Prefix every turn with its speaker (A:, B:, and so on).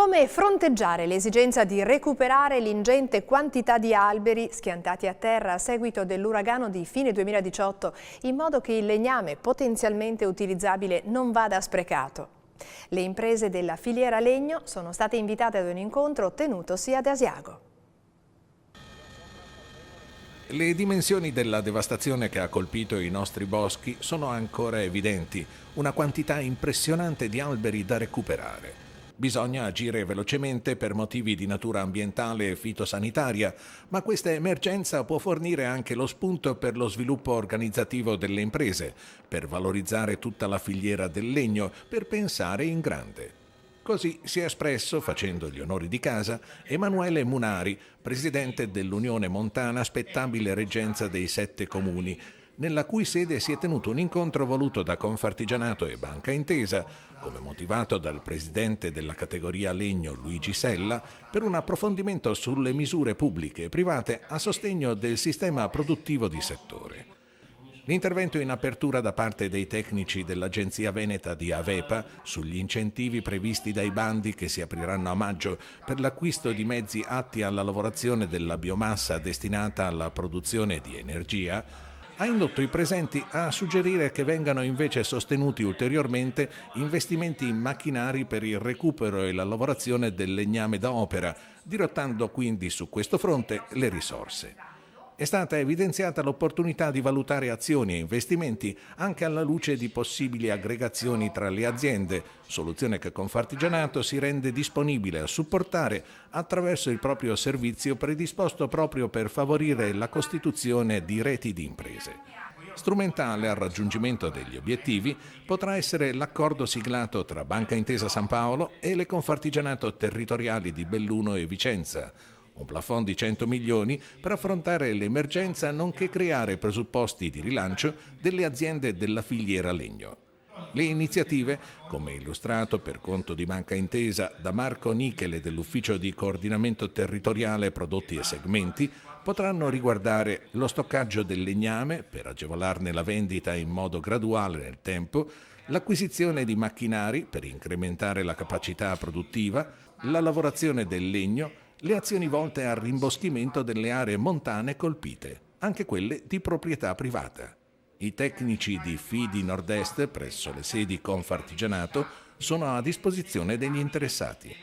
A: Come fronteggiare l'esigenza di recuperare l'ingente quantità di alberi schiantati a terra a seguito dell'uragano di fine 2018 in modo che il legname potenzialmente utilizzabile non vada sprecato? Le imprese della filiera legno sono state invitate ad un incontro tenutosi ad Asiago.
B: Le dimensioni della devastazione che ha colpito i nostri boschi sono ancora evidenti, una quantità impressionante di alberi da recuperare. Bisogna agire velocemente per motivi di natura ambientale e fitosanitaria, ma questa emergenza può fornire anche lo spunto per lo sviluppo organizzativo delle imprese, per valorizzare tutta la filiera del legno, per pensare in grande. Così si è espresso, facendo gli onori di casa, Emanuele Munari, presidente dell'Unione Montana Spettabile Reggenza dei 7 Comuni, nella cui sede si è tenuto un incontro voluto da Confartigianato e Banca Intesa, come motivato dal presidente della categoria legno Luigi Sella, per un approfondimento sulle misure pubbliche e private a sostegno del sistema produttivo di settore. L'intervento in apertura da parte dei tecnici dell'Agenzia Veneta di Avepa sugli incentivi previsti dai bandi che si apriranno a maggio per l'acquisto di mezzi atti alla lavorazione della biomassa destinata alla produzione di energia ha indotto i presenti a suggerire che vengano invece sostenuti ulteriormente investimenti in macchinari per il recupero e la lavorazione del legname da opera, dirottando quindi su questo fronte le risorse. È stata evidenziata l'opportunità di valutare azioni e investimenti anche alla luce di possibili aggregazioni tra le aziende, soluzione che Confartigianato si rende disponibile a supportare attraverso il proprio servizio predisposto proprio per favorire la costituzione di reti di imprese. Strumentale al raggiungimento degli obiettivi potrà essere l'accordo siglato tra Banca Intesa San Paolo e le Confartigianato territoriali di Belluno e Vicenza, un plafond di 100 milioni per affrontare l'emergenza nonché creare presupposti di rilancio delle aziende della filiera legno. Le iniziative, come illustrato per conto di Banca Intesa da Marco Nichele dell'Ufficio di Coordinamento Territoriale Prodotti e Segmenti, potranno riguardare lo stoccaggio del legname per agevolarne la vendita in modo graduale nel tempo, l'acquisizione di macchinari per incrementare la capacità produttiva, la lavorazione del legno, le azioni volte al rimboschimento delle aree montane colpite, anche quelle di proprietà privata. I tecnici di Fidi Nord-Est presso le sedi Confartigianato sono a disposizione degli interessati.